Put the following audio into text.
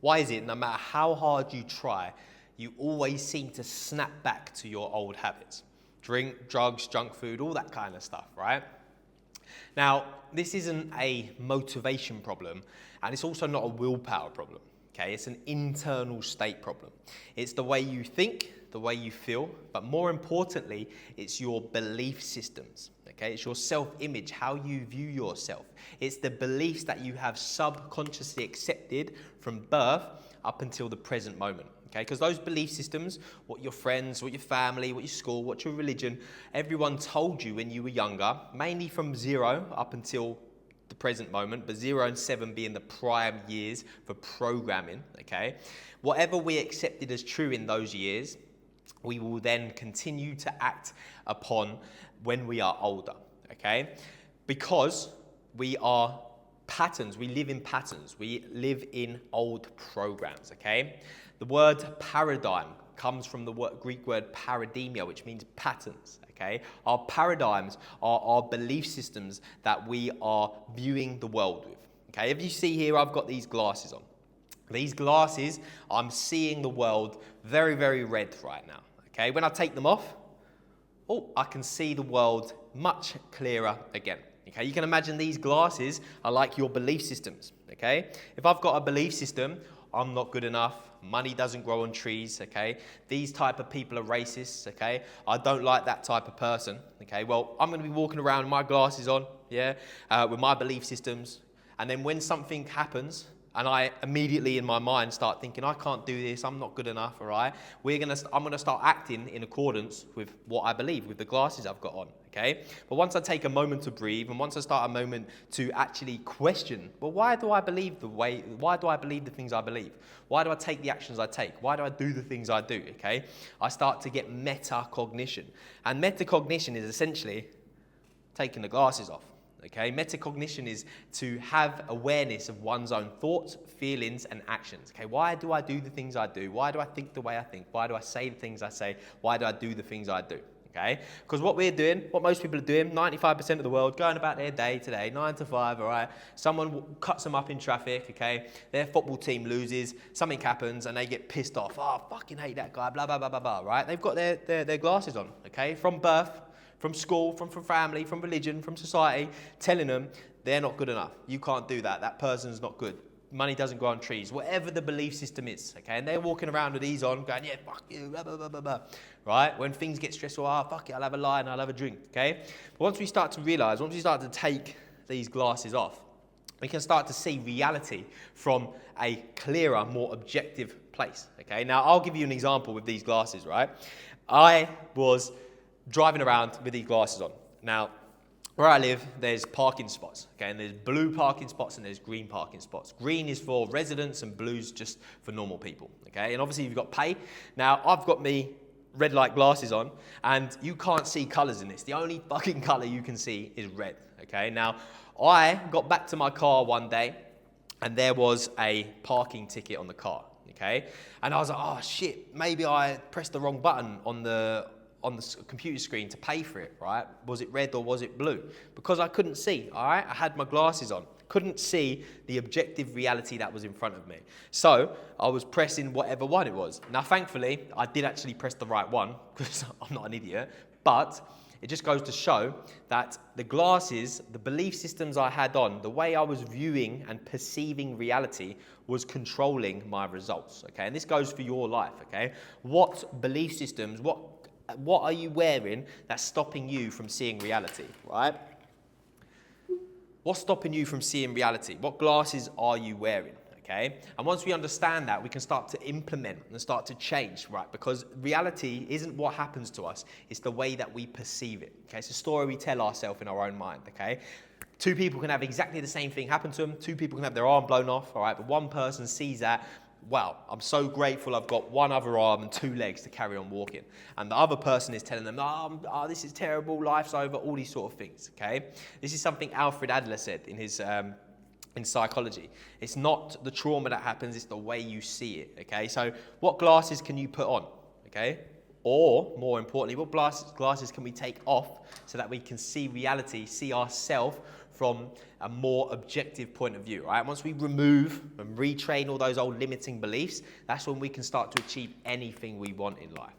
Why is it no matter how hard you try, you always seem to snap back to your old habits? Drink, drugs, junk food, all that kind of stuff, right? Now, this isn't a motivation problem, and it's also not a willpower problem, okay? It's an internal state problem. It's the way you think, the way you feel, but more importantly, it's your belief systems, okay? It's your self-image, how you view yourself. It's the beliefs that you have subconsciously accepted from birth up until the present moment. Okay, because those belief systems, what your friends, what your family, what your school, what your religion, everyone told you when you were younger, mainly from 0 up until the present moment, but 0 and 7 being the prime years for programming, okay? Whatever we accepted as true in those years, we will then continue to act upon when we are older, okay? Because we are patterns, we live in patterns, we live in old programs, okay? The word paradigm comes from the Greek word parademia, which means patterns, okay? Our paradigms are our belief systems that we are viewing the world with, okay? If you see here, I've got these glasses on. These glasses, I'm seeing the world very, very red right now, okay? When I take them off, I can see the world much clearer again. Okay, you can imagine these glasses are like your belief systems, okay? If I've got a belief system, I'm not good enough, money doesn't grow on trees, okay? These type of people are racists, okay? I don't like that type of person, okay? Well, I'm going to be walking around with my glasses on, with my belief systems, and then when something happens, and I immediately in my mind start thinking, I can't do this, I'm not good enough, all right? I'm going to start acting in accordance with what I believe, with the glasses I've got on, okay? But once I take a moment to breathe, and once I start a moment to actually question, well, why do I believe the things I believe? Why do I take the actions I take? Why do I do the things I do, okay? I start to get metacognition. And metacognition is essentially taking the glasses off. Okay, metacognition is to have awareness of one's own thoughts, feelings, and actions. Okay, why do I do the things I do? Why do I think the way I think? Why do I say the things I say? Why do I do the things I do? Okay, because what we're doing, what most people are doing, 95% of the world, going about their day today, 9 to 5, all right? Someone cuts them up in traffic, okay? Their football team loses, something happens, and they get pissed off. Oh, I fucking hate that guy, blah, blah, blah, blah, blah, right? They've got their glasses on, okay? From birth, from school, from family, from religion, from society, telling them they're not good enough. You can't do that. That person's not good. Money doesn't grow on trees. Whatever the belief system is, okay? And they're walking around with these on, going, yeah, fuck you, blah, blah, blah, blah, blah. Right? When things get stressful, fuck it, I'll have a lie and I'll have a drink, okay? But once we start to realize, once we start to take these glasses off, we can start to see reality from a clearer, more objective place, okay? Now, I'll give you an example with these glasses, right? I was driving around with these glasses on. Now, where I live, there's parking spots, okay? And there's blue parking spots and there's green parking spots. Green is for residents and blue's just for normal people, okay? And obviously you've got pay. Now, I've got me red light glasses on and you can't see colours in this. The only fucking colour you can see is red, okay? Now, I got back to my car one day and there was a parking ticket on the car, okay? And I was like, oh shit, maybe I pressed the wrong button on the computer screen to pay for it, right? Was it red or was it blue? Because I couldn't see, all right? I had my glasses on. Couldn't see the objective reality that was in front of me. So I was pressing whatever one it was. Now, thankfully, I did actually press the right one because I'm not an idiot. But it just goes to show that the glasses, the belief systems I had on, the way I was viewing and perceiving reality was controlling my results, okay? And this goes for your life, okay? What belief systems, what are you wearing that's stopping you from seeing reality, right? What's stopping you from seeing reality? What glasses are you wearing, okay? And once we understand that, we can start to implement and start to change, right? Because reality isn't what happens to us, it's the way that we perceive it, okay? It's a story we tell ourselves in our own mind, okay? Two people can have exactly the same thing happen to them. Two people can have their arm blown off, all right? But one person sees that, wow, I'm so grateful I've got one other arm and 2 legs to carry on walking. And the other person is telling them, oh, this is terrible, life's over, all these sort of things, okay? This is something Alfred Adler said in his in psychology. It's not the trauma that happens, it's the way you see it, okay? So what glasses can you put on, okay? Or, more importantly, what glasses can we take off so that we can see reality, see ourselves from a more objective point of view, right? Once we remove and retrain all those old limiting beliefs, that's when we can start to achieve anything we want in life.